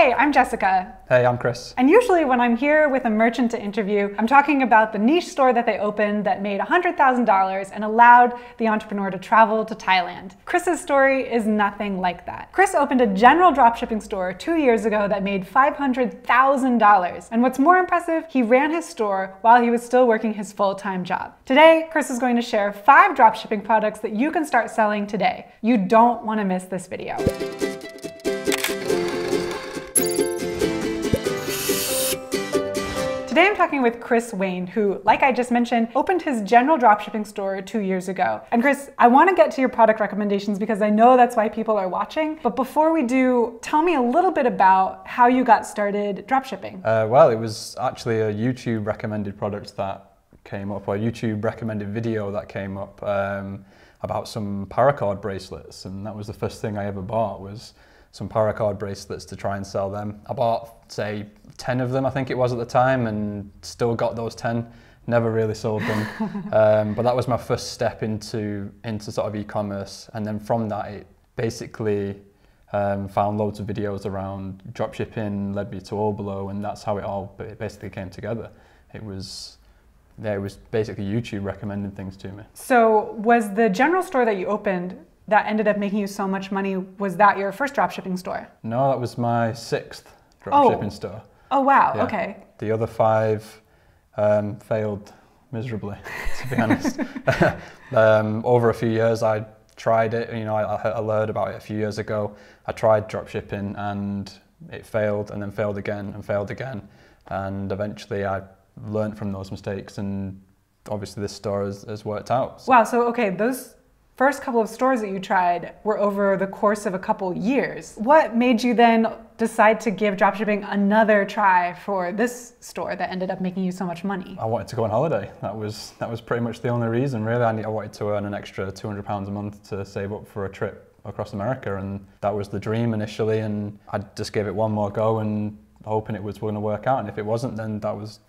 Hey, I'm Jessica. Hey, I'm Chris. And usually when I'm here with a merchant to interview, I'm talking about the niche store that they opened that made $100,000 and allowed the entrepreneur to travel to Thailand. Chris's story is nothing like that. Chris opened a general dropshipping store 2 years ago that made $500,000. And what's more impressive, he ran his store while he was still working his full-time job. Today, Chris is going to share 5 dropshipping products that you can start selling today. You don't want to miss this video. Today I'm talking with Chris Wayne, who, like I just mentioned, opened his general dropshipping store 2 years ago. And Chris, I want to get to your product recommendations because I know that's why people are watching. But before we do, tell me a little bit about how you got started dropshipping. Well, it was actually a YouTube recommended product that came up, or a YouTube recommended video that came up about some paracord bracelets. And that was the first thing I ever bought, was some paracord bracelets to try and sell them. I bought, say, 10 of them, I think it was at the time, and still got those 10. Never really sold them. But that was my first step into sort of e-commerce. And then from that, it basically found loads of videos around dropshipping, led me to Oberlo, and that's how it all basically came together. It was basically YouTube recommending things to me. So was the general store that you opened that ended up making you so much money, was that your first dropshipping store? No, that was my 6th dropshipping store. Oh wow, Yeah. okay. The other 5 failed miserably, to be honest. Over a few years I tried it, I learned about it a few years ago. I tried dropshipping and it failed, and then failed again and failed again. And eventually I learned from those mistakes, and obviously this store has worked out. Wow, so okay, those first couple of stores that you tried were over the course of a couple years. What made you then decide to give dropshipping another try for this store that ended up making you so much money? I wanted to go on holiday. That was pretty much the only reason, really. I wanted to earn an extra £200 a month to save up for a trip across America, and that was the dream initially. And I just gave it one more go, and hoping it was going to work out, and if it wasn't, then that was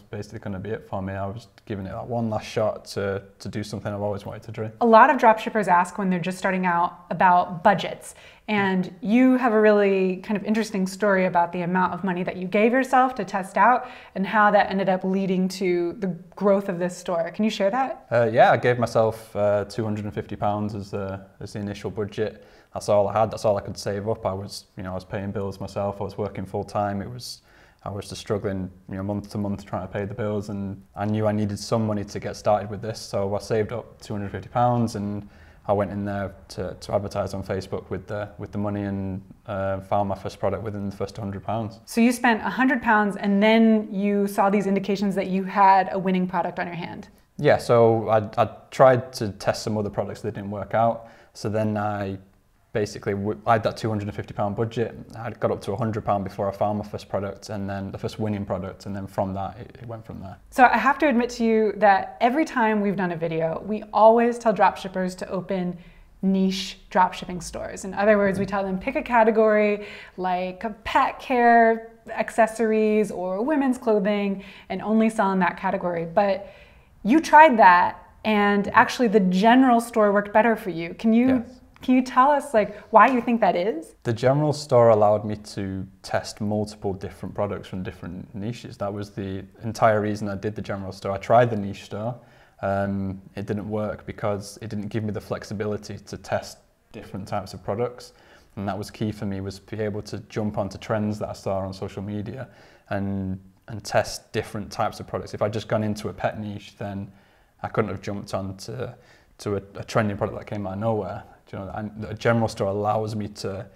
basically going to be it for me. I was giving it that one last shot to do something I've always wanted to do. A lot of dropshippers ask when they're just starting out about budgets, and you have a really kind of interesting story about the amount of money that you gave yourself to test out and how that ended up leading to the growth of this store. Can you share that? Yeah, I gave myself £250 as the initial budget. That's all I had. That's all I could save up. I was paying bills myself. I was working full time. I was just struggling, month to month trying to pay the bills, and I knew I needed some money to get started with this. So I saved up £250, and I went in there to advertise on Facebook with the money, and found my first product within the first £100. So you spent £100, and then you saw these indications that you had a winning product on your hand. Yeah. So I tried to test some other products that didn't work out. So then I had that £250 budget. I got up to £100 before I found my first product, and then the first winning product, and then from that it went from there. So I have to admit to you that every time we've done a video, we always tell dropshippers to open niche dropshipping stores. In other words, we tell them pick a category like pet care, accessories, or women's clothing, and only sell in that category. But you tried that, and actually the general store worked better for you. Can you tell us why you think that is? The general store allowed me to test multiple different products from different niches. That was the entire reason I did the general store. I tried the niche store. It didn't work because it didn't give me the flexibility to test different types of products. And that was key for me, was to be able to jump onto trends that I saw on social media and test different types of products. If I'd just gone into a pet niche, then I couldn't have jumped onto a trending product that came out of nowhere. A general store allows me to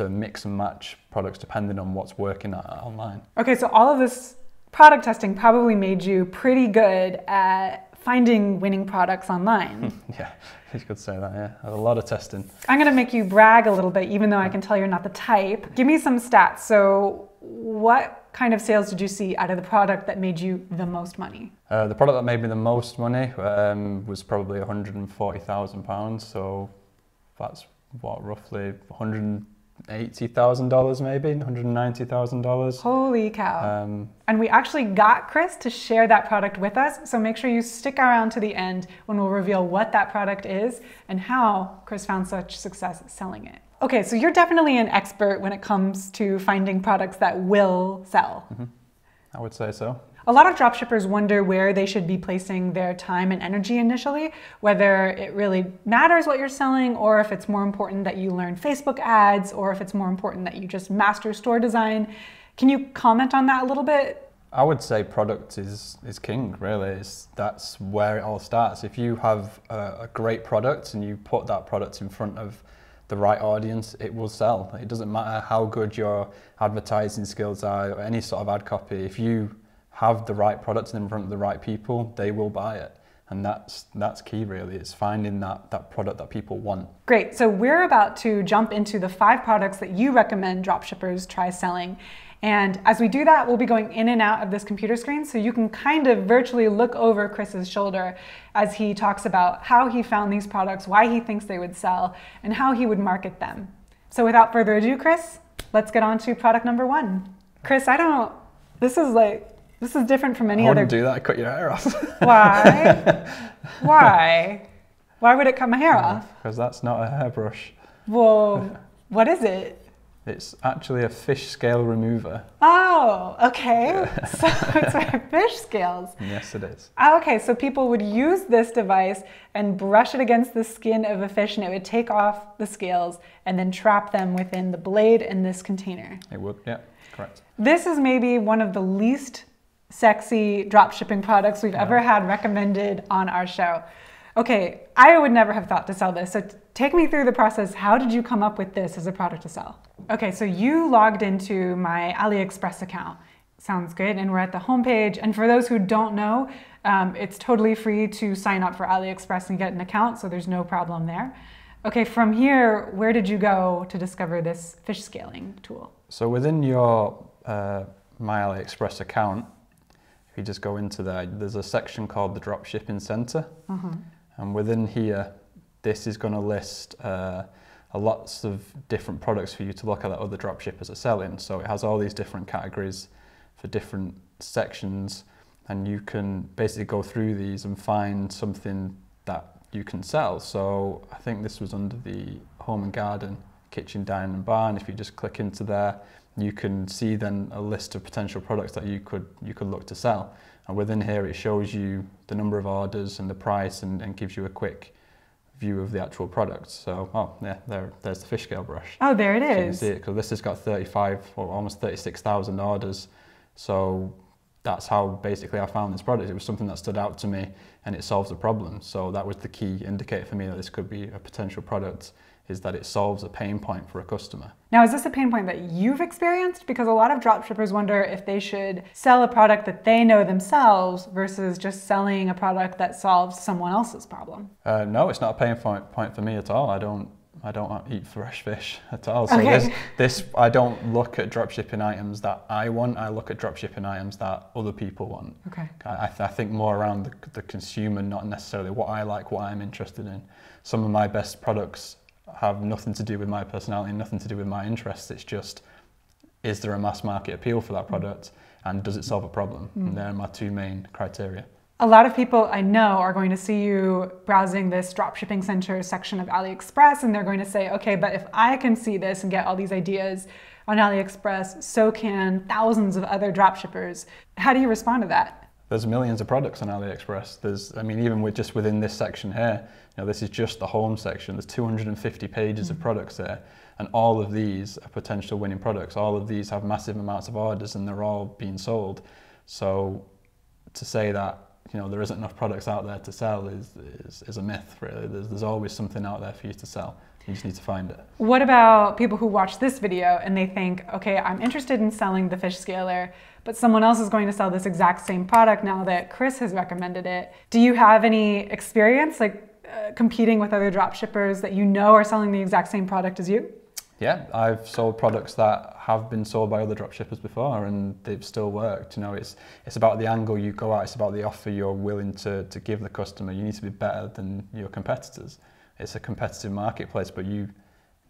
mix and match products depending on what's working online. Okay, so all of this product testing probably made you pretty good at finding winning products online. Yeah, you could say that, yeah. A lot of testing. I'm gonna make you brag a little bit, even though I can tell you're not the type. Give me some stats. So what kind of sales did you see out of the product that made you the most money? The product that made me the most money was probably £140,000. So that's what, roughly $180,000 maybe, $190,000. Holy cow. And we actually got Chris to share that product with us, so make sure you stick around to the end when we'll reveal what that product is and how Chris found such success selling it. Okay, so you're definitely an expert when it comes to finding products that will sell. I would say so. A lot of dropshippers wonder where they should be placing their time and energy initially, whether it really matters what you're selling, or if it's more important that you learn Facebook ads, or if it's more important that you just master store design. Can you comment on that a little bit? I would say product is king, really. That's where it all starts. If you have a great product and you put that product in front of the right audience, it will sell. It doesn't matter how good your advertising skills are or any sort of ad copy. If you have the right product in front of the right people, they will buy it. And that's key, really. It's finding that product that people want. Great. So we're about to jump into the 5 products that you recommend dropshippers try selling. And as we do that, we'll be going in and out of this computer screen, so you can kind of virtually look over Chris's shoulder as he talks about how he found these products, why he thinks they would sell, and how he would market them. So without further ado, Chris, let's get on to product number 1. Chris, this is different from any other. I wouldn't do that, I'd cut your hair off. Why? Why? Why would it cut my hair off? Because that's not a hairbrush. Well, what is it? It's actually a fish scale remover. Oh, okay. So it's for fish scales. Yes, it is. Okay, so people would use this device and brush it against the skin of a fish, and it would take off the scales and then trap them within the blade in this container. It would, yeah, correct. This is maybe one of the least sexy dropshipping products we've ever had recommended on our show. Okay, I would never have thought to sell this. So take me through the process. How did you come up with this as a product to sell? Okay, so you logged into my AliExpress account. Sounds good. And we're at the homepage. And for those who don't know, it's totally free to sign up for AliExpress and get an account, so there's no problem there. Okay, from here, where did you go to discover this fish scaling tool? So within your My AliExpress account, if you just go into there, there's a section called the Dropshipping Center. And within here, this is going to list lots of different products for you to look at that other dropshippers are selling. So it has all these different categories for different sections, and you can basically go through these and find something that you can sell. So I think this was under the home and garden, kitchen, dining and barn. If you just click into there, you can see then a list of potential products that you could look to sell. And within here, it shows you the number of orders and the price, and gives you a quick view of the actual product. So, oh yeah, there's the fish scale brush. Oh, there it So you can is. see it, because this has got 35 or almost 36,000 orders. So that's how basically I found this product. It was something that stood out to me, and it solves a problem. So that was the key indicator for me that this could be a potential product, is that it solves a pain point for a customer. Now, is this a pain point that you've experienced? Because a lot of dropshippers wonder if they should sell a product that they know themselves versus just selling a product that solves someone else's problem. No, it's not a pain point for me at all. I don't eat fresh fish at all. So Okay. I don't look at dropshipping items that I want. I look at dropshipping items that other people want. Okay. I think more around the consumer, not necessarily what I like, what I'm interested in. Some of my best products have nothing to do with my personality, nothing to do with my interests. It's just, is there a mass market appeal for that product, and does it solve a problem? And they're my 2 main criteria. A lot of people I know are going to see you browsing this dropshipping center section of AliExpress, and they're going to say, okay, but if I can see this and get all these ideas on AliExpress, so can thousands of other dropshippers. How do you respond to that? There's millions of products on AliExpress. Even within this section here, this is just the home section. There's 250 pages of products there, and all of these are potential winning products. All of these have massive amounts of orders, and they're all being sold. So to say that there isn't enough products out there to sell is a myth, really. There's always something out there for you to sell. You just need to find it. What about people who watch this video and they think, okay, I'm interested in selling the fish scaler, but someone else is going to sell this exact same product now that Chris has recommended it. Do you have any experience competing with other dropshippers that are selling the exact same product as you? Yeah, I've sold products that have been sold by other dropshippers before, and they've still worked. It's about the angle you go at. It's about the offer you're willing to give the customer. You need to be better than your competitors. It's a competitive marketplace, but you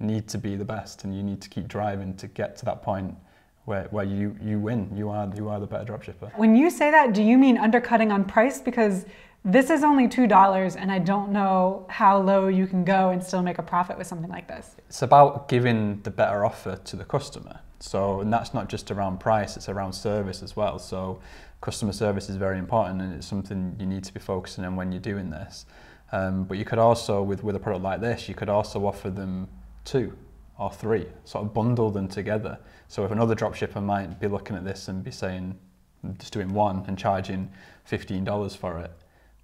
need to be the best, and you need to keep driving to get to that point where you win. You are the better dropshipper. When you say that, do you mean undercutting on price? Because this is only $2 and I don't know how low you can go and still make a profit with something like this. It's about giving the better offer to the customer. So, and that's not just around price, it's around service as well. So customer service is very important, and it's something you need to be focusing on when you're doing this. But you could also, with a product like this, you could also offer them 2 or 3, sort of bundle them together. So if another dropshipper might be looking at this and be saying, just doing 1 and charging $15 for it,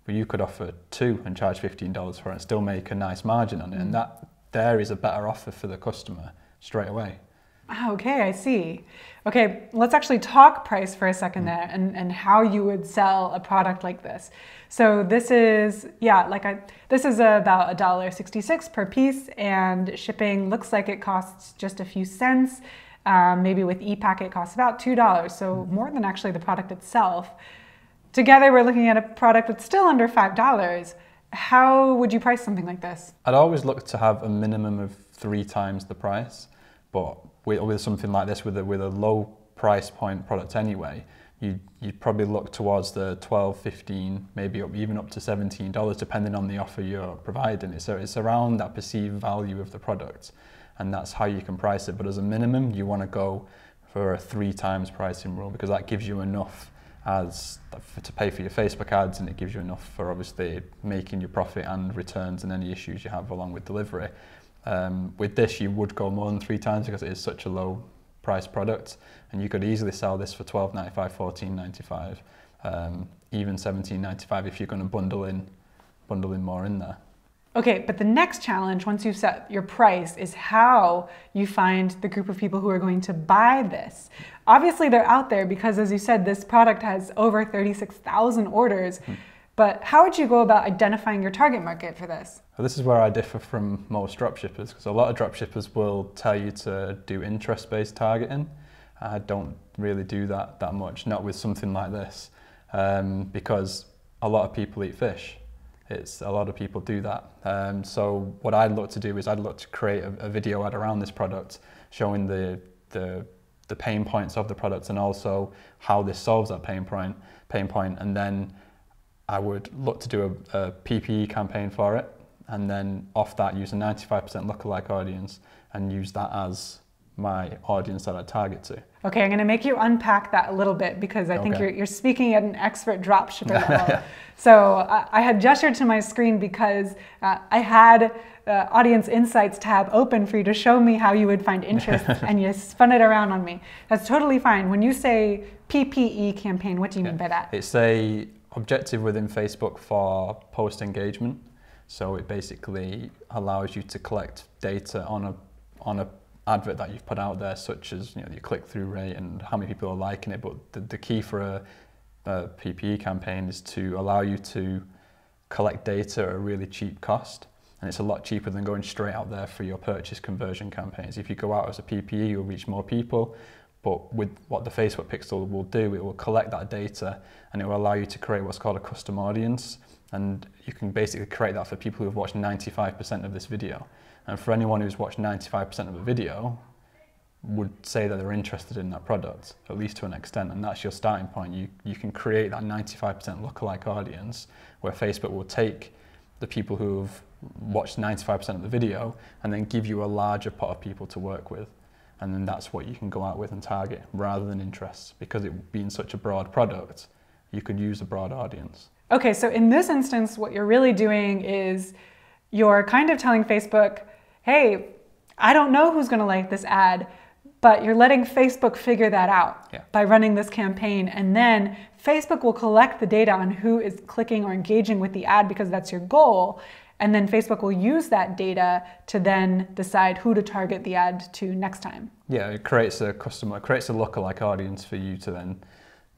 but you could offer 2 and charge $15 for it and still make a nice margin on it. And that there is a better offer for the customer straight away. Okay, I see. Okay, let's actually talk price for a second there, and how you would sell a product like this. So this is, this is about $1.66 per piece, and shipping looks like it costs just a few cents. Maybe with ePacket it costs about $2, so more than actually the product itself. Together we're looking at a product that's still under $5. How would you price something like this? I'd always look to have a minimum of 3 times the price, but with something like this, with a low price point product anyway, you'd probably look towards the $12, $15, maybe even up to $17, depending on the offer you're providing. So it's around that perceived value of the product, and that's how you can price it. But as a minimum, you want to go for a 3 times pricing rule, because that gives you enough to pay for your Facebook ads, and it gives you enough for obviously making your profit and returns and any issues you have along with delivery. With this, you would go more than 3 times because it is such a low price product, and you could easily sell this for $12.95, $14.95, even $17.95 if you're going to bundle in more in there. Okay, but the next challenge, once you've set your price, is how you find the group of people who are going to buy this. Obviously, they're out there because, as you said, this product has over 36,000 orders. But how would you go about identifying your target market for this? Well, this is where I differ from most dropshippers, because a lot of dropshippers will tell you to do interest-based targeting. I don't really do that much, not with something like this, because a lot of people eat fish. A lot of people do that. So what I'd look to do is I'd look to create a video ad around this product, showing the pain points of the product and also how this solves that pain point, and then I would look to do a PPE campaign for it, and then off that use a 95% lookalike audience and use that as my audience that I target to. Okay, I'm going to make you unpack that a little bit, because I think you're speaking at an expert dropshipper level. So I had gestured to my screen because I had the Audience Insights tab open for you to show me how you would find interest, and you spun it around on me. That's totally fine. When you say PPE campaign, what do you mean by that? It's a objective within Facebook for post engagement. So it basically allows you to collect data on a advert that you've put out there, such as your click-through rate and how many people are liking it. But the key for a PPE campaign is to allow you to collect data at a really cheap cost, and it's a lot cheaper than going straight out there for your purchase conversion campaigns. If you go out as a PPE, you'll reach more people. But with what the Facebook pixel will do, it will collect that data and it will allow you to create what's called a custom audience. And you can basically create that for people who've watched 95% of this video. And for anyone who's watched 95% of the video, would say that they're interested in that product, at least to an extent, and that's your starting point. You can create that 95% lookalike audience where Facebook will take the people who've watched 95% of the video and then give you a larger pot of people to work with. And then that's what you can go out with and target rather than interests, because it being such a broad product, you could use a broad audience. Okay, so in this instance, what you're really doing is you're kind of telling Facebook, hey, I don't know who's gonna like this ad, but you're letting Facebook figure that out by running this campaign. And then Facebook will collect the data on who is clicking or engaging with the ad, because that's your goal. And then Facebook will use that data to then decide who to target the ad to next time. Yeah, it creates a lookalike audience for you to then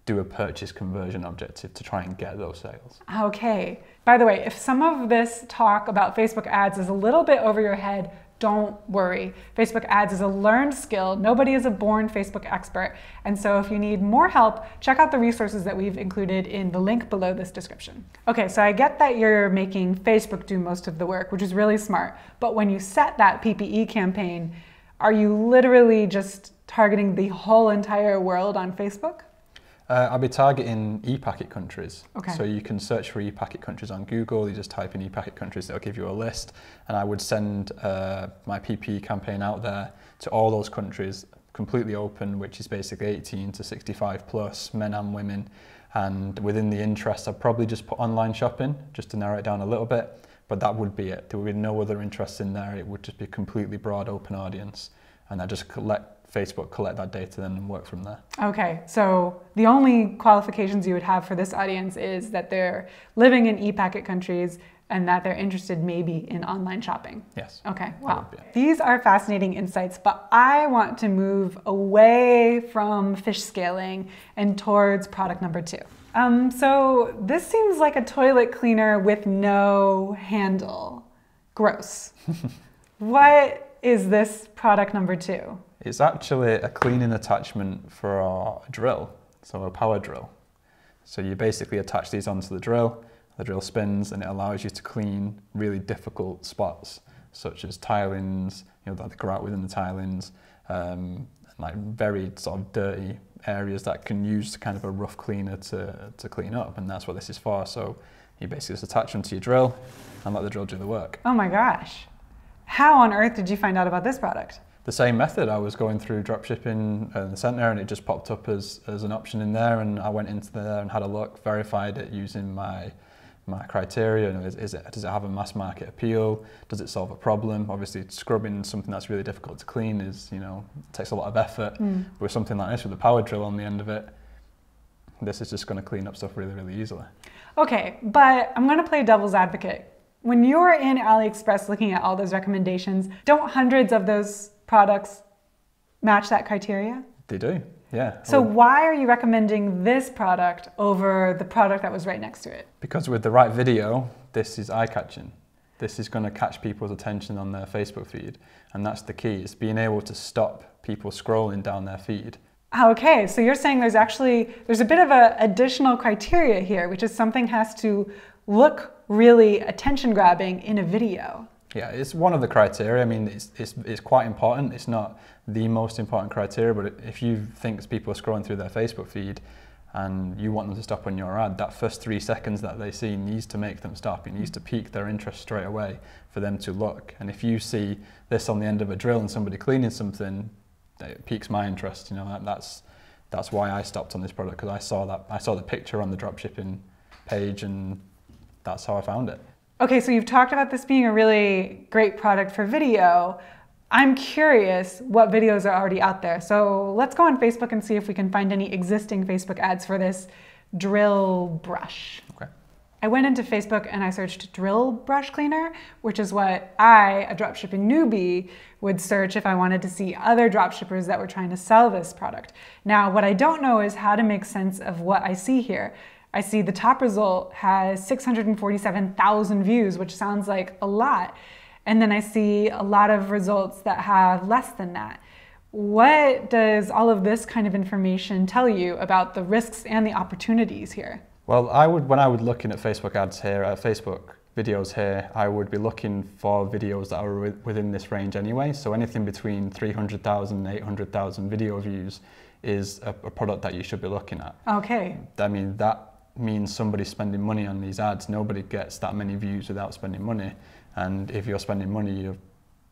do a purchase conversion objective to try and get those sales. Okay. By the way, if some of this talk about Facebook ads is a little bit over your head, don't worry. Facebook ads is a learned skill. Nobody is a born Facebook expert. And so if you need more help, check out the resources that we've included in the link below this description. Okay, so I get that you're making Facebook do most of the work, which is really smart. But when you set that PPE campaign, are you literally just targeting the whole entire world on Facebook? I'll be targeting e-packet countries. Okay. So you can search for e-packet countries on Google. You just type in e-packet countries, it'll give you a list. And I would send my PPE campaign out there to all those countries, completely open, which is basically 18 to 65 plus, men and women. And within the interest, I'd probably just put online shopping, just to narrow it down a little bit. But that would be it. There would be no other interests in there. It would just be a completely broad open audience. And I just let Facebook collect that data then and work from there. Okay, so the only qualifications you would have for this audience is that they're living in e-packet countries and that they're interested maybe in online shopping. Yes. Okay, wow. These are fascinating insights, but I want to move away from fish scaling and towards product number 2. So this seems like a toilet cleaner with no handle. Gross. What is this product number 2? It's actually a cleaning attachment for a drill, so a power drill. So you basically attach these onto the drill spins, and it allows you to clean really difficult spots, such as tilings, that they grow out within the tilings, like very sort of dirty areas that can use kind of a rough cleaner to clean up, and that's what this is for. So you basically just attach them to your drill and let the drill do the work. Oh my gosh. How on earth did you find out about this product? The same method. I was going through dropshipping in the centre, and it just popped up as an option in there, and I went into there and had a look, verified it using my criteria. Does it have a mass market appeal? Does it solve a problem? Obviously, scrubbing something that's really difficult to clean is, takes a lot of effort. But with something like this, with a power drill on the end of it, this is just going to clean up stuff really, really easily. Okay, but I'm going to play devil's advocate. When you're in AliExpress looking at all those recommendations, don't hundreds of those products match that criteria? They do, yeah. So why are you recommending this product over the product that was right next to it? Because with the right video, this is eye-catching. This is going to catch people's attention on their Facebook feed. And that's the key, is being able to stop people scrolling down their feed. Okay, so you're saying there's a bit of an additional criteria here, which is something has to look really attention-grabbing in a video. Yeah, it's one of the criteria. I mean, it's quite important. It's not the most important criteria, but if you think people are scrolling through their Facebook feed and you want them to stop on your ad, that first 3 seconds that they see needs to make them stop. It needs to pique their interest straight away for them to look. And if you see this on the end of a drill and somebody cleaning something, it piques my interest. That's why I stopped on this product, because I saw the picture on the dropshipping page, and that's how I found it. Okay, so you've talked about this being a really great product for video. I'm curious what videos are already out there. So let's go on Facebook and see if we can find any existing Facebook ads for this drill brush. Okay. I went into Facebook and I searched drill brush cleaner, which is what I, a dropshipping newbie, would search if I wanted to see other dropshippers that were trying to sell this product. Now, what I don't know is how to make sense of what I see here. I see the top result has 647,000 views, which sounds like a lot. And then I see a lot of results that have less than that. What does all of this kind of information tell you about the risks and the opportunities here? Well, when I would looking at Facebook ads here, Facebook videos here, I would be looking for videos that are within this range anyway. So anything between 300,000 and 800,000 video views is a product that you should be looking at. Okay. I mean, that means somebody's spending money on these ads. Nobody gets that many views without spending money. And if you're spending money, you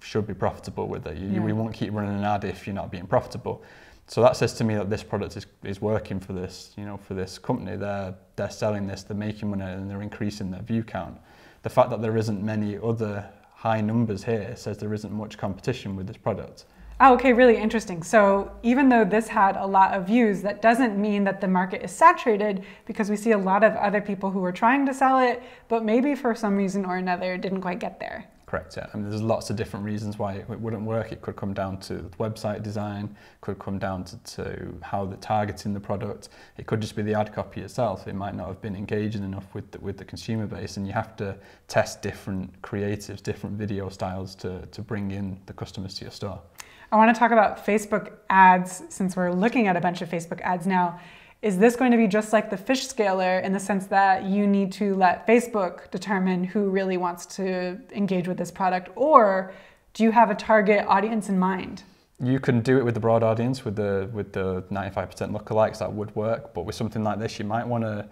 should be profitable with it. We won't keep running an ad if you're not being profitable. So that says to me that this product is working for this, for this company. They're selling this, they're making money, and they're increasing their view count. The fact that there isn't many other high numbers here says there isn't much competition with this product. Oh, okay, really interesting. So even though this had a lot of views, that doesn't mean that the market is saturated, because we see a lot of other people who are trying to sell it, but maybe for some reason or another didn't quite get there. Correct, yeah. I mean, there's lots of different reasons why it wouldn't work. It could come down to website design, could come down to how they're targeting the product. It could just be the ad copy itself. It might not have been engaging enough with the consumer base, and you have to test different creatives, different video styles to bring in the customers to your store. I want to talk about Facebook ads, since we're looking at a bunch of Facebook ads now. Is this going to be just like the fish scaler in the sense that you need to let Facebook determine who really wants to engage with this product, or do you have a target audience in mind? You can do it with the broad audience, with the 95% lookalikes, that would work. But with something like this, you might want to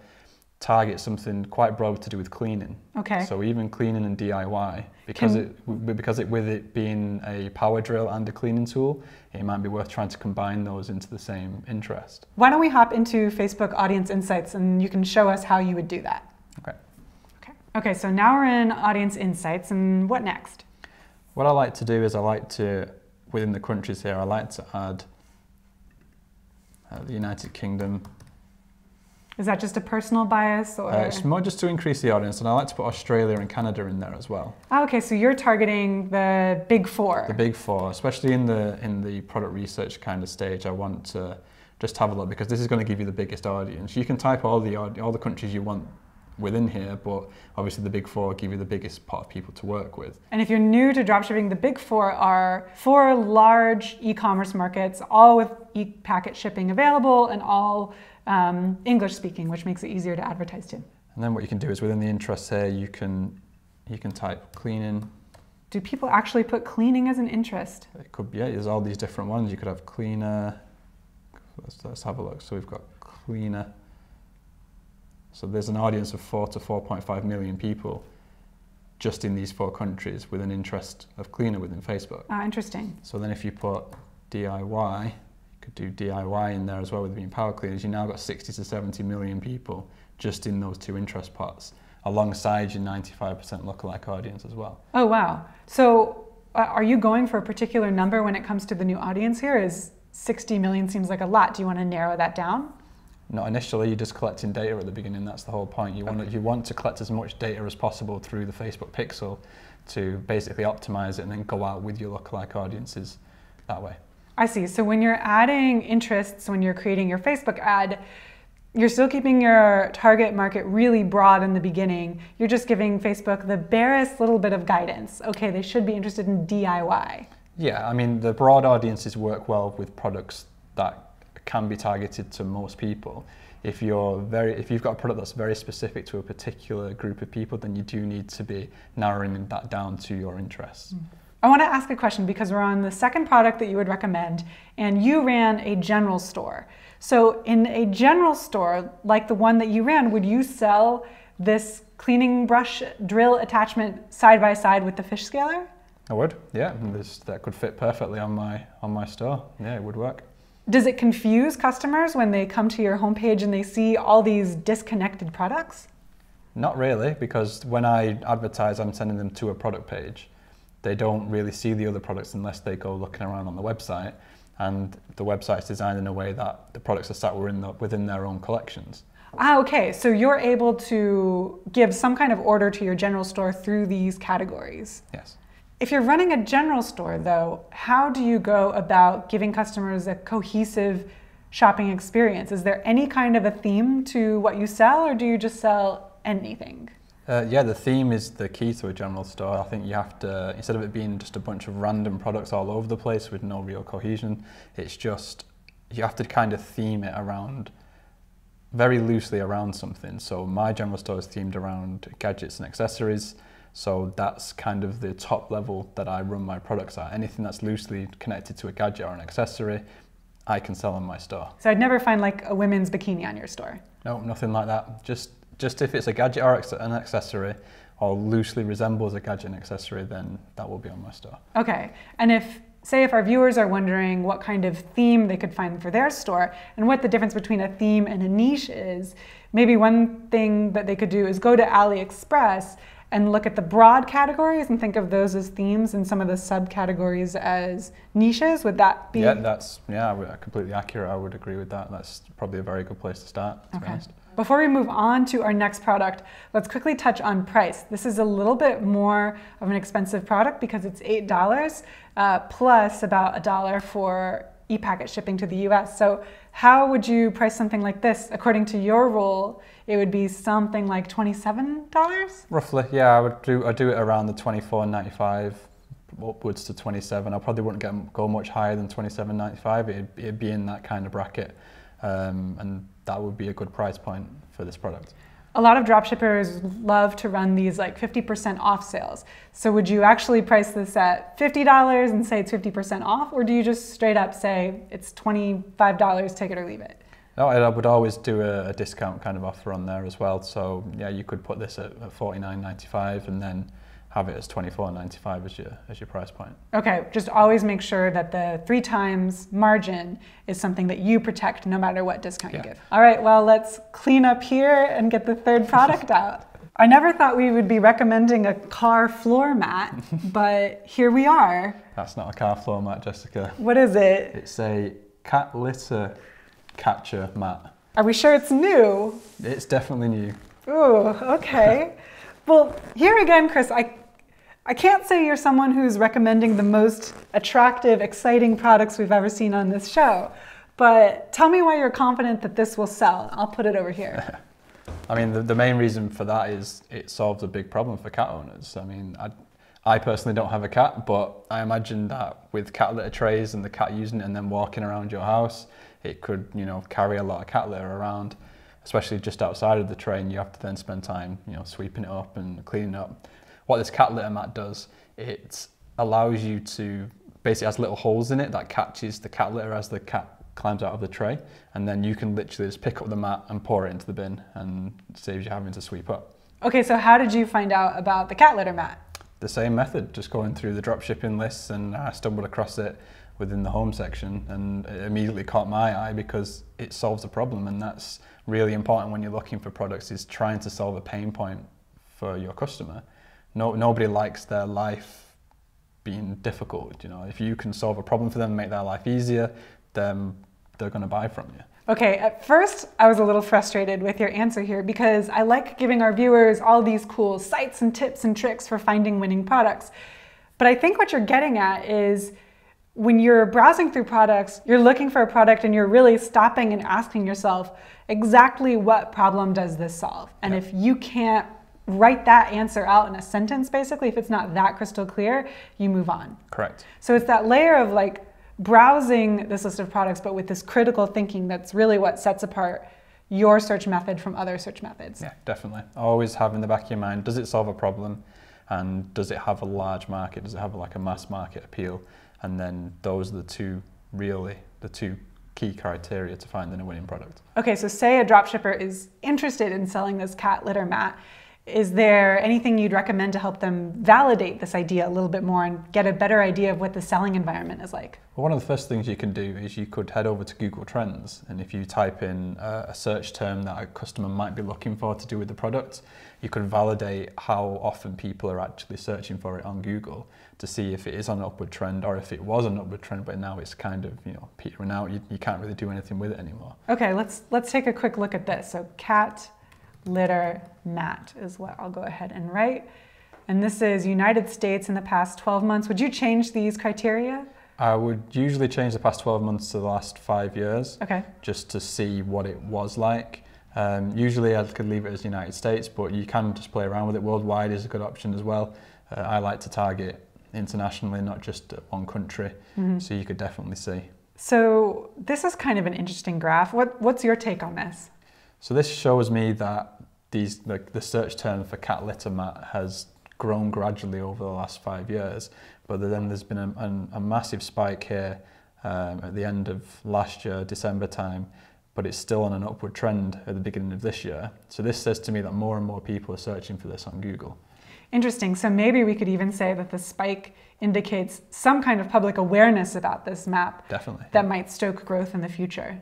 target something quite broad to do with cleaning. Okay. So even cleaning and DIY, because with it being a power drill and a cleaning tool, it might be worth trying to combine those into the same interest. Why don't we hop into Facebook Audience Insights and you can show us how you would do that. Okay. Okay, so now we're in Audience Insights, and what next? What I like to do is within the countries here, I like to add the United Kingdom. Is that just a personal bias, or? It's more just to increase the audience, and I like to put Australia and Canada in there as well. Oh, okay, so you're targeting the big four. The big four, especially in the product research kind of stage. I want to just have a look, because this is going to give you the biggest audience. You can type all the countries you want within here, but obviously the big four give you the biggest pot of people to work with. And if you're new to dropshipping, the big four are 4 large e-commerce markets, all with e-packet shipping available and all English speaking, which makes it easier to advertise to. And then what you can do is within the interests here, you can type cleaning. Do people actually put cleaning as an interest? It could be, yeah, there's all these different ones. You could have cleaner. Let's have a look. So we've got cleaner. So there's an audience of 4 to 4.5 million people just in these 4 countries with an interest of cleaner within Facebook. Ah, interesting. So then if you put DIY, you could do DIY in there as well with being power cleaners. You now got 60 to 70 million people just in those 2 interest pots, alongside your 95% lookalike audience as well. Oh, wow. So are you going for a particular number when it comes to the new audience here? Is 60 million seems like a lot. Do you want to narrow that down? Not initially, you're just collecting data at the beginning. That's the whole point. You want to collect as much data as possible through the Facebook pixel to basically optimize it and then go out with your lookalike audiences that way. I see. So when you're adding interests, when you're creating your Facebook ad, you're still keeping your target market really broad in the beginning. You're just giving Facebook the barest little bit of guidance. Okay, they should be interested in DIY. Yeah, I mean, the broad audiences work well with products that can be targeted to most people. If you've got a product that's very specific to a particular group of people, then you do need to be narrowing that down to your interests. I want to ask a question because we're on the second product that you would recommend, and you ran a general store. So in a general store, like the one that you ran, would you sell this cleaning brush drill attachment side by side with the fish scaler? I would, yeah. That could fit perfectly on my store. Yeah, it would work. Does it confuse customers when they come to your homepage and they see all these disconnected products? Not really, because when I advertise, I'm sending them to a product page. They don't really see the other products unless they go looking around on the website, and the website's designed in a way that the products are sat within their own collections. Ah, okay, so you're able to give some kind of order to your general store through these categories. Yes. If you're running a general store, though, how do you go about giving customers a cohesive shopping experience? Is there any kind of a theme to what you sell, or do you just sell anything? Yeah, the theme is the key to a general store. I think you have to, instead of it being just a bunch of random products all over the place with no real cohesion, it's just, you have to kind of theme it around, very loosely around something. So my general store is themed around gadgets and accessories. So that's kind of the top level that I run my products at. Anything that's loosely connected to a gadget or an accessory, I can sell in my store. So I'd never find like a women's bikini on your store? No, nothing like that. Just if it's a gadget or an accessory, or loosely resembles a gadget and accessory, then that will be on my store. Okay, and if our viewers are wondering what kind of theme they could find for their store and what the difference between a theme and a niche is, maybe one thing that they could do is go to AliExpress and look at the broad categories and think of those as themes and some of the subcategories as niches. Would that be? Yeah, that's completely accurate. I would agree with that. That's probably a very good place to start, to be honest. Before we move on to our next product, let's quickly touch on price. This is a little bit more of an expensive product because it's $8 plus about $1 for e-packet shipping to the US. So how would you price something like this? According to your rule, it would be something like $27? Roughly, yeah. I do it around the $24.95 upwards to $27. I probably wouldn't go much higher than $27.95. It'd be in that kind of bracket, and that would be a good price point for this product. A lot of dropshippers love to run these like 50% off sales. So would you actually price this at $50 and say it's 50% off, or do you just straight up say it's $25, take it or leave it? No, I would always do a discount kind of offer on there as well. So yeah, you could put this at $49.95 and then have it as $24.95 as your price point. Okay, just always make sure that the 3 times margin is something that you protect no matter what discount you give. All right, well, let's clean up here and get the third product out. I never thought we would be recommending a car floor mat, but here we are. That's not a car floor mat, Jessica. What is it? It's a cat litter catcher mat. Are we sure it's new? It's definitely new. Ooh, okay. Well, here again, Chris, I can't say you're someone who's recommending the most attractive, exciting products we've ever seen on this show, but tell me why you're confident that this will sell. I'll put it over here. I mean, the main reason for that is it solves a big problem for cat owners. I mean, I personally don't have a cat, but I imagine that with cat litter trays and the cat using it and then walking around your house, it could, carry a lot of cat litter around, especially just outside of the tray, and you have to then spend time, sweeping it up and cleaning up. What this cat litter mat does, it allows you to, basically has little holes in it that catches the cat litter as the cat climbs out of the tray, and then you can literally just pick up the mat and pour it into the bin, and it saves you having to sweep up. Okay, so how did you find out about the cat litter mat? The same method, just going through the dropshipping lists, and I stumbled across it within the home section, and it immediately caught my eye because it solves a problem, and that's really important when you're looking for products, is trying to solve a pain point for your customer. Nobody likes their life being difficult. If you can solve a problem for them and make their life easier, then they're going to buy from you. Okay, at first I was a little frustrated with your answer here because I like giving our viewers all these cool sites and tips and tricks for finding winning products. But I think what you're getting at is when you're browsing through products, you're looking for a product and you're really stopping and asking yourself exactly what problem does this solve? And if you can't write that answer out in a sentence, basically, if it's not that crystal clear, you move on. Correct. So it's that layer of like browsing this list of products, but with this critical thinking that's really what sets apart your search method from other search methods. Yeah, definitely. Always have in the back of your mind, does it solve a problem? And does it have a large market? Does it have like a mass market appeal? And then those are the two key criteria to finding a winning product. Okay, so say a dropshipper is interested in selling this cat litter mat. Is there anything you'd recommend to help them validate this idea a little bit more and get a better idea of what the selling environment is like? Well, one of the first things you can do is you could head over to Google Trends, and if you type in a search term that a customer might be looking for to do with the product, you can validate how often people are actually searching for it on Google to see if it is on an upward trend or if it was an upward trend, but now it's kind of petering out. You can't really do anything with it anymore. Okay, let's take a quick look at this. So cat litter mat is what I'll go ahead and write. And this is United States in the past 12 months. Would you change these criteria? I would usually change the past 12 months to the last 5 years. Okay. Just to see what it was like. Usually I could leave it as United States, but you can just play around with it. Worldwide is a good option as well. I like to target internationally, not just one country. So you could definitely see. So this is kind of an interesting graph. What's your take on this? So this shows me that the search term for cat litter mat has grown gradually over the last 5 years, but then there's been a massive spike here at the end of last year, December time, but it's still on an upward trend at the beginning of this year. So this says to me that more and more people are searching for this on Google. Interesting. So maybe we could even say that the spike indicates some kind of public awareness about this map. Definitely. That might stoke growth in the future.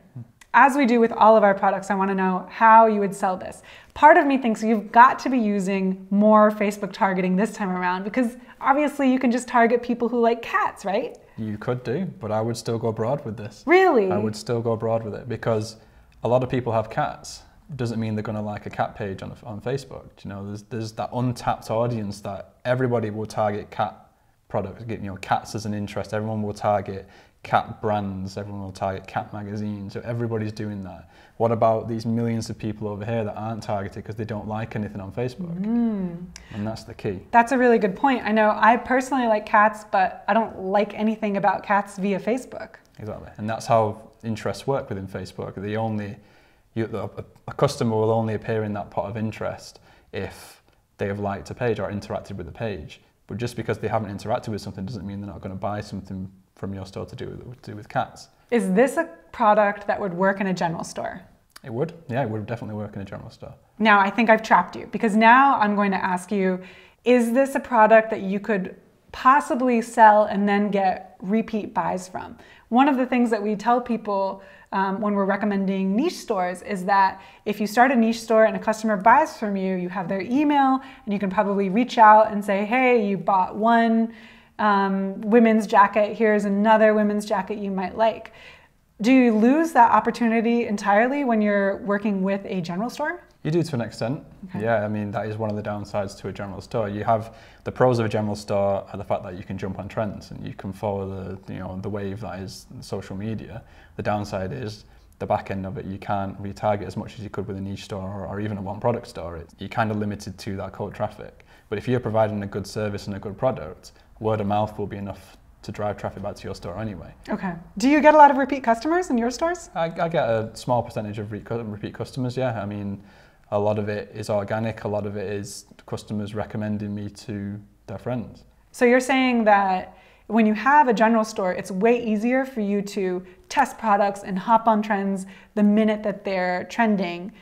As we do with all of our products, I want to know how you would sell this. Part of me thinks you've got to be using more Facebook targeting this time around because obviously you can just target people who like cats, right? You could do, but I would still go broad with this. Really? I would still go broad with it because a lot of people have cats. Doesn't mean they're going to like a cat page on Facebook. There's that untapped audience that everybody will target cat products. Cats as an interest. Everyone will target cat brands, everyone will target cat magazines, so everybody's doing that. What about these millions of people over here that aren't targeted because they don't like anything on Facebook? And that's the key. That's a really good point. I know I personally like cats, but I don't like anything about cats via Facebook. Exactly, and that's how interests work within Facebook. You A customer will only appear in that pot of interest if they have liked a page or interacted with the page. But just because they haven't interacted with something doesn't mean they're not going to buy something from your store to do with cats. Is this a product that would work in a general store? It would. Yeah, it would definitely work in a general store. Now, I think I've trapped you, because now I'm going to ask you, is this a product that you could possibly sell and then get repeat buys from? One of the things that we tell people when we're recommending niche stores is that if you start a niche store and a customer buys from you, you have their email and you can probably reach out and say, hey, you bought one women's jacket, here's another women's jacket you might like. Do you lose that opportunity entirely when you're working with a general store? You do to an extent. Okay. Yeah, I mean, that is one of the downsides to a general store. You have the pros of a general store are the fact that you can jump on trends and you can follow the wave that is social media. The downside is the back end of it, you can't retarget as much as you could with a niche store or even a one product store. You're kind of limited to that cold traffic. But if you're providing a good service and a good product, word of mouth will be enough to drive traffic back to your store anyway. Okay. Do you get a lot of repeat customers in your stores? I get a small percentage of repeat customers, yeah. I mean, a lot of it is organic, a lot of it is customers recommending me to their friends. So you're saying that when you have a general store, it's way easier for you to test products and hop on trends the minute that they're trending.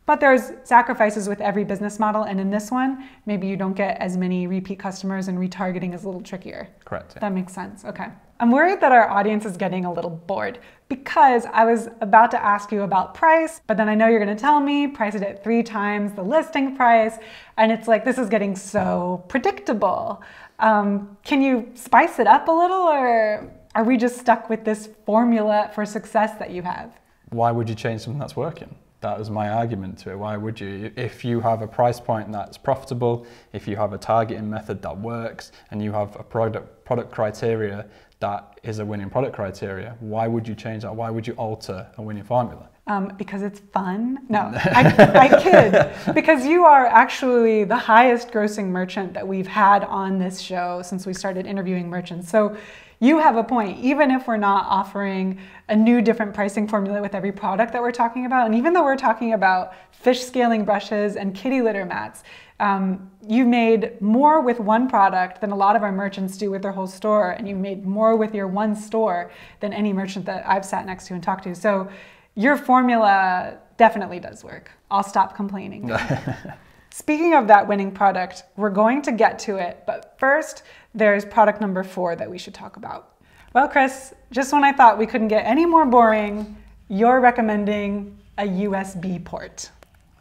But there's sacrifices with every business model, and in this one, maybe you don't get as many repeat customers and retargeting is a little trickier. Correct. Yeah. That makes sense, okay. I'm worried that our audience is getting a little bored because I was about to ask you about price, but then I know you're gonna tell me price it at 3 times the listing price, and it's like, this is getting so predictable. Can you spice it up a little, or are we just stuck with this formula for success that you have? Why would you change something that's working? That was my argument to it. Why would you? If you have a price point that's profitable, if you have a targeting method that works, and you have a product criteria that is a winning product criteria, why would you change that? Why would you alter a winning formula? Because it's fun? No, I kid. Because you are actually the highest grossing merchant that we've had on this show since we started interviewing merchants. So you have a point, even if we're not offering a new different pricing formula with every product that we're talking about. And even though we're talking about fish scaling brushes and kitty litter mats, you made more with one product than a lot of our merchants do with their whole store. And you made more with your one store than any merchant that I've sat next to and talked to. So your formula definitely does work. I'll stop complaining. Speaking of that winning product, we're going to get to it, but first, there's product number 4 that we should talk about. Well, Chris, just when I thought we couldn't get any more boring, you're recommending a USB port.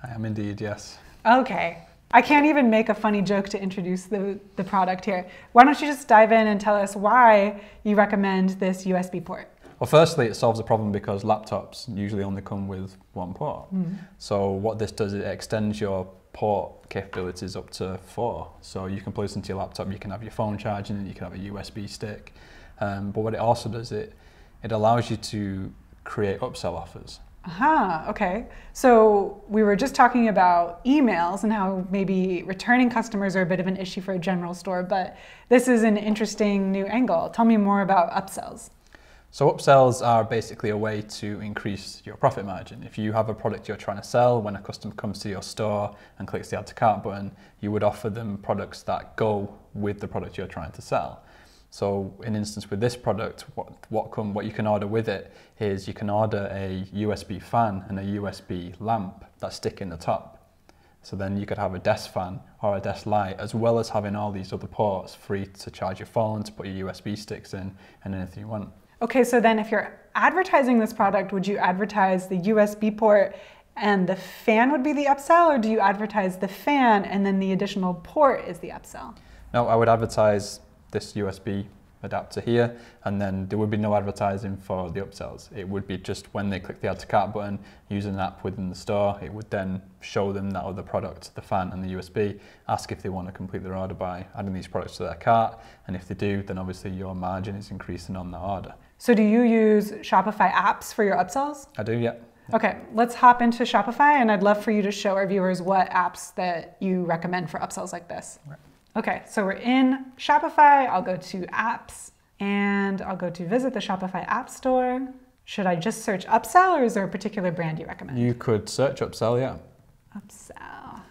I am indeed, yes. Okay. I can't even make a funny joke to introduce the product here. Why don't you just dive in and tell us why you recommend this USB port? Well, firstly, it solves a problem because laptops usually only come with one port. Mm-hmm. So what this does, it extends your port capabilities up to 4. So you can plug this into your laptop, you can have your phone charging, and you can have a USB stick. But what it also does, it allows you to create upsell offers. Aha, okay. So we were just talking about emails and how maybe returning customers are a bit of an issue for a general store, but this is an interesting new angle. Tell me more about upsells. So upsells are basically a way to increase your profit margin. If you have a product you're trying to sell, when a customer comes to your store and clicks the add to cart button, you would offer them products that go with the product you're trying to sell. So in instance with this product, what you can order with it is you can order a USB fan and a USB lamp that stick in the top. So then you could have a desk fan or a desk light, as well as having all these other ports free to charge your phone, to put your USB sticks in, and anything you want. Okay, so then if you're advertising this product, would you advertise the USB port and the fan would be the upsell, or do you advertise the fan and then the additional port is the upsell? No, I would advertise this USB adapter here, and then there would be no advertising for the upsells. It would be just when they click the add to cart button, using an app within the store, it would then show them that other product, the fan and the USB, ask if they want to complete their order by adding these products to their cart, and if they do, then obviously your margin is increasing on that order. So do you use Shopify apps for your upsells? I do, yeah. Okay, let's hop into Shopify, and I'd love for you to show our viewers what apps that you recommend for upsells like this. Right. Okay, so we're in Shopify. I'll go to apps and I'll go to visit the Shopify App Store. Should I just search Upsell, or is there a particular brand you recommend? You could search Upsell, yeah. Upsell.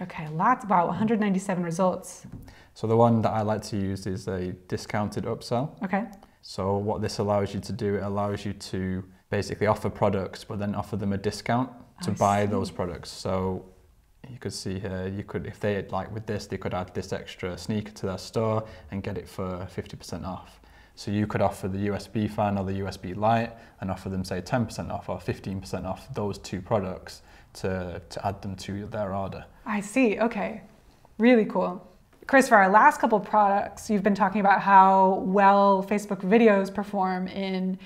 Okay, wow, 197 results. So the one that I like to use is a discounted upsell. Okay. So what this allows you to do, it allows you to basically offer products, but then offer them a discount to buy those products. So you could see here, if they had, like with this, they could add this extra sneaker to their store and get it for 50% off. So you could offer the USB fan or the USB Lite and offer them, say, 10% off or 15% off those two products to add them to their order. I see, okay. Really cool. Chris, for our last couple products, you've been talking about how well Facebook videos perform in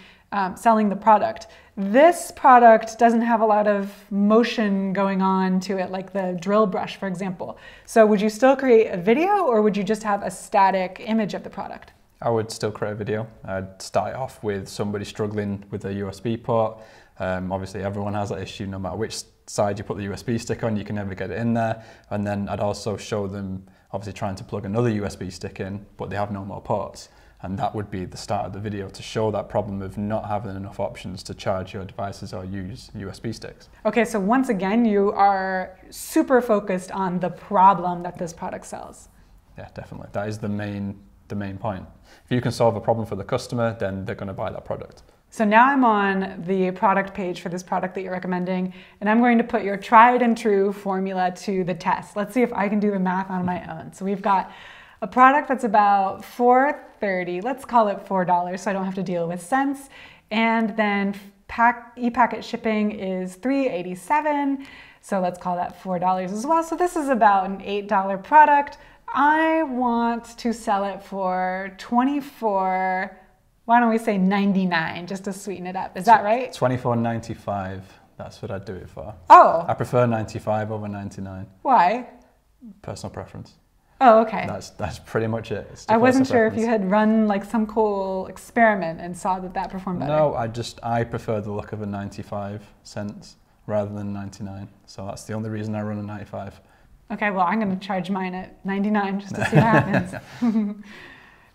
selling the product. This product doesn't have a lot of motion going on to it, like the drill brush, for example. So would you still create a video, or would you just have a static image of the product? I would still create a video. I'd start off with somebody struggling with a USB port. Obviously everyone has that issue, no matter which side you put the USB stick on, you can never get it in there. And then I'd also show them obviously trying to plug another USB stick in, but they have no more ports. And that would be the start of the video, to show that problem of not having enough options to charge your devices or use USB sticks. Okay, so once again, you are super focused on the problem that this product sells. Yeah, definitely. That is the main point. If you can solve a problem for the customer, then they're going to buy that product. So now I'm on the product page for this product that you're recommending, and I'm going to put your tried and true formula to the test. Let's see if I can do the math on my own. So we've got a product that's about $4.30, let's call it $4 so I don't have to deal with cents. And then e-packet shipping is $3.87, so let's call that $4 as well. So this is about an $8 product. I want to sell it for $24, why don't we say $99, just to sweeten it up. Is that right? $24.95, that's what I'd do it for. Oh. I prefer 95 over 99. Why? Personal preference. Oh, okay. That's pretty much it. I wasn't sure if you had run like some cool experiment and saw that performed better. No, I prefer the look of a 95 cents rather than 99. So that's the only reason I run a 95. Okay, well, I'm going to charge mine at 99 just to see what happens.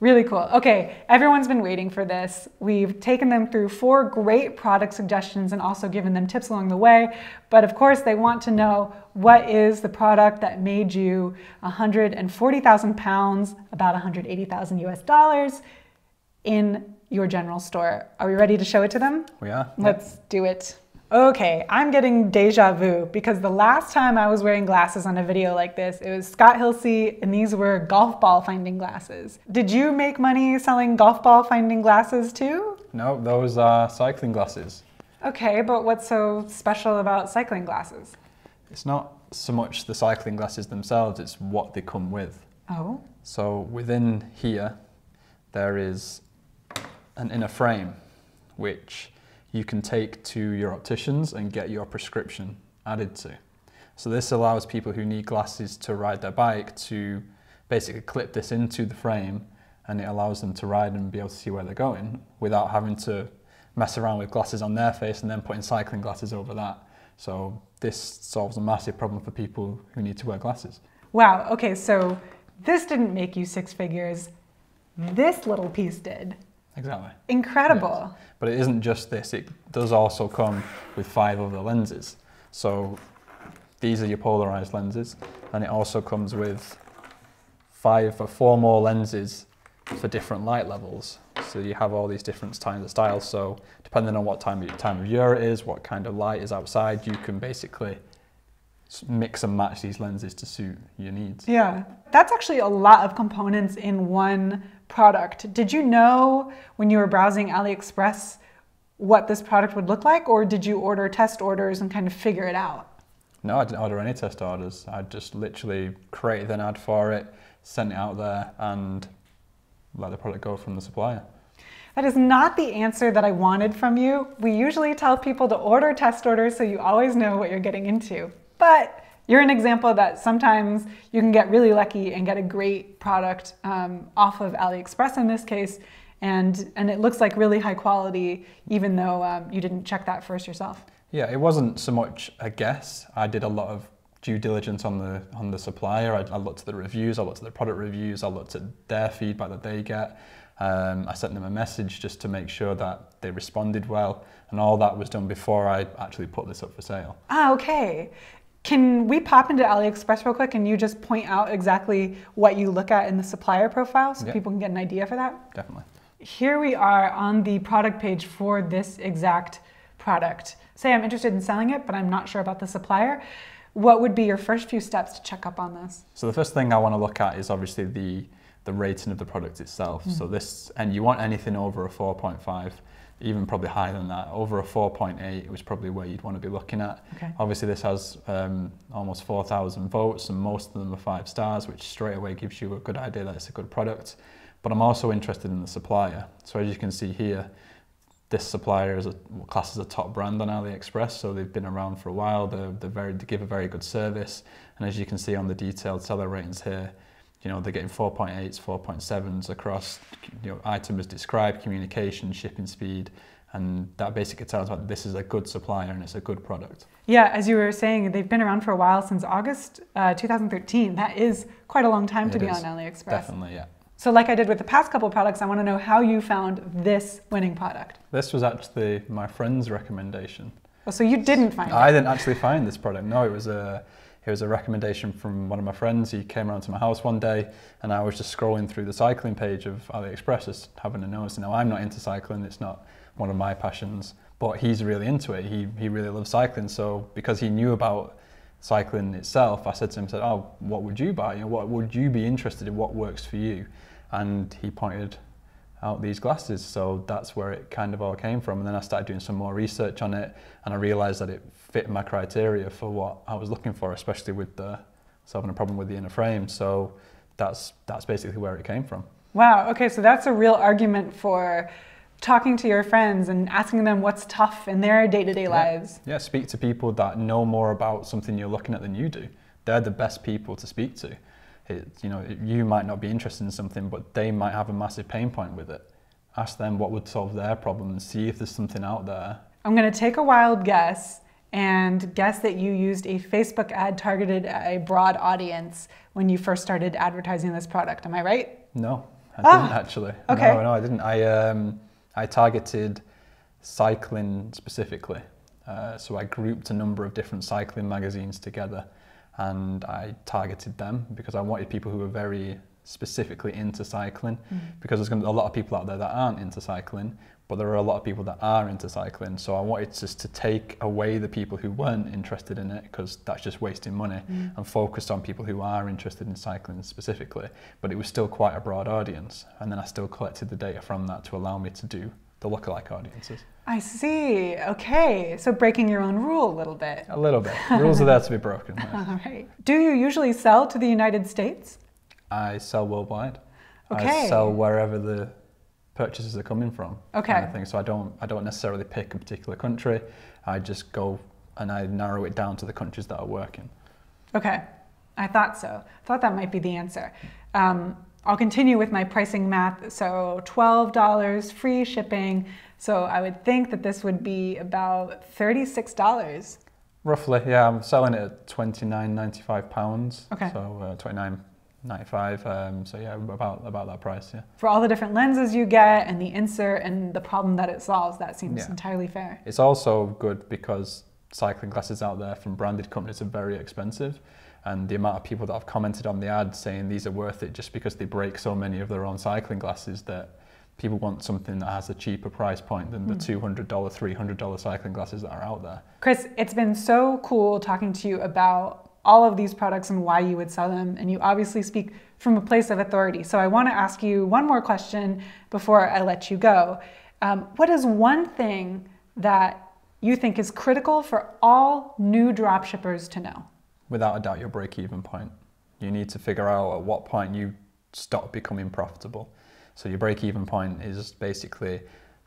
Really cool. Okay, everyone's been waiting for this. We've taken them through 4 great product suggestions and also given them tips along the way. But of course, they want to know, what is the product that made you 140,000 pounds, about 180,000 US dollars in your general store? Are we ready to show it to them? We are. Let's do it. Okay, I'm getting deja vu because the last time I was wearing glasses on a video like this, it was Scott Hilsey, and these were golf ball finding glasses. Did you make money selling golf ball finding glasses too? No, those are cycling glasses. Okay, but what's so special about cycling glasses? It's not so much the cycling glasses themselves, it's what they come with. Oh? So within here, there is an inner frame, which you can take to your opticians and get your prescription added to. So this allows people who need glasses to ride their bike to basically clip this into the frame, and it allows them to ride and be able to see where they're going without having to mess around with glasses on their face and then putting cycling glasses over that. So this solves a massive problem for people who need to wear glasses. Wow, okay, so this didn't make you 6 figures, this little piece did. Exactly. Incredible. Yes. But it isn't just this, it does also come with 5 other lenses. So these are your polarized lenses, and it also comes with 4 more lenses for different light levels. So you have all these different kinds of styles. So depending on what time of year it is, what kind of light is outside, you can basically mix and match these lenses to suit your needs. Yeah, that's actually a lot of components in one product. Did you know when you were browsing AliExpress what this product would look like, or did you order test orders and kind of figure it out? No, I didn't order any test orders. I just literally created an ad for it, sent it out there, and let the product go from the supplier. That is not the answer that I wanted from you. We usually tell people to order test orders so you always know what you're getting into. But you're an example that sometimes you can get really lucky and get a great product off of AliExpress in this case, and it looks like really high quality, even though you didn't check that first yourself. Yeah, it wasn't so much a guess. I did a lot of due diligence on the supplier. I looked at the reviews, I looked at the product reviews, I looked at their feedback that they get, I sent them a message just to make sure that they responded well, and all that was done before I actually put this up for sale. Ah, okay. Can we pop into AliExpress real quick and you just point out exactly what you look at in the supplier profile so people can get an idea for that? Definitely. Here we are on the product page for this exact product. Say I'm interested in selling it, but I'm not sure about the supplier. What would be your first few steps to check up on this? So the first thing I want to look at is obviously the rating of the product itself. So this, and you want anything over a 4.5, even probably higher than that. Over a 4.8 was probably where you'd want to be looking at. Okay. Obviously this has almost 4,000 votes and most of them are 5 stars, which straight away gives you a good idea that it's a good product. But I'm also interested in the supplier. So as you can see here, this supplier is classed as a top brand on AliExpress, so they've been around for a while. They give a very good service, and as you can see on the detailed seller ratings here, you know, they're getting 4.8s, 4.7s across, you know, item as described, communication, shipping speed, and that basically tells us that this is a good supplier and it's a good product. Yeah, as you were saying, they've been around for a while, since August 2013. That is quite a long time to be on AliExpress. Definitely, yeah. So like I did with the past couple products, I want to know how you found this winning product. This was actually my friend's recommendation. Oh, so you didn't find it? I didn't actually find this product. No, it was a recommendation from one of my friends. He came around to my house one day and I was just scrolling through the cycling page of AliExpress, just having a nose. Now, I'm not into cycling, it's not one of my passions, but he's really into it. He really loves cycling. So because he knew about cycling itself, I said to him, oh, what would you buy? You know, what would you be interested in? What works for you? And he pointed out these glasses. So that's where it kind of all came from. And then I started doing some more research on it and I realized that it fit my criteria for what I was looking for, especially with solving a problem with the inner frame. So that's basically where it came from. Wow, okay, so that's a real argument for talking to your friends and asking them what's tough in their day-to-day lives. Yeah, speak to people that know more about something you're looking at than you do. They're the best people to speak to. You might not be interested in something, but they might have a massive pain point with it. Ask them what would solve their problem and see if there's something out there. I'm going to take a wild guess and guess that you used a Facebook ad targeted at a broad audience when you first started advertising this product. Am I right? No, I didn't actually. Okay. No, I didn't. I targeted cycling specifically. So I grouped a number of different cycling magazines together and I targeted them because I wanted people who were very specifically into cycling, because there's going to be a lot of people out there that aren't into cycling, but there are a lot of people that are into cycling. So I wanted just to take away the people who weren't interested in it, because that's just wasting money, and focused on people who are interested in cycling specifically. But it was still quite a broad audience. And then I still collected the data from that to allow me to do the lookalike audiences. I see. Okay. So breaking your own rule a little bit. A little bit. Rules are there to be broken. Yes. All right. Do you usually sell to the United States? I sell worldwide. Okay. I sell wherever the purchases are coming from. Okay. Kind of thing. So I don't necessarily pick a particular country. I just go and I narrow it down to the countries that are working. Okay. I thought so. I thought that might be the answer. I'll continue with my pricing math. So $12 free shipping. So I would think that this would be about $36. Roughly, yeah. I'm selling it at £29.95. Okay. So $29.95. So yeah, about that price. Yeah. For all the different lenses you get and the insert and the problem that it solves, that seems entirely fair. It's also good because cycling glasses out there from branded companies are very expensive. And the amount of people that have commented on the ad saying these are worth it just because they break so many of their own cycling glasses, that people want something that has a cheaper price point than the $200, $300 cycling glasses that are out there. Chris, it's been so cool talking to you about all of these products and why you would sell them. And you obviously speak from a place of authority. So I want to ask you one more question before I let you go. What is one thing that you think is critical for all new dropshippers to know? Without a doubt, your break-even point. You need to figure out at what point you stop becoming profitable. So your break-even point is basically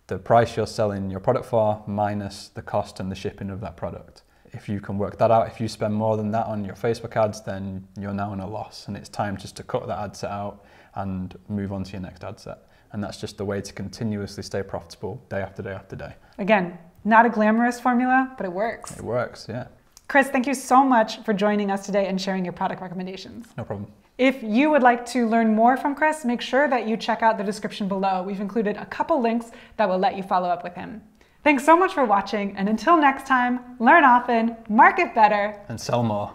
the price you're selling your product for minus the cost and the shipping of that product. If you can work that out, if you spend more than that on your Facebook ads, then you're now in a loss, and it's time just to cut that ad set out and move on to your next ad set. And that's just the way to continuously stay profitable day after day after day. Again, not a glamorous formula, but it works. It works, yeah. Chris, thank you so much for joining us today and sharing your product recommendations. No problem. If you would like to learn more from Chris, make sure that you check out the description below. We've included a couple links that will let you follow up with him. Thanks so much for watching, and until next time, learn often, market better, And sell more.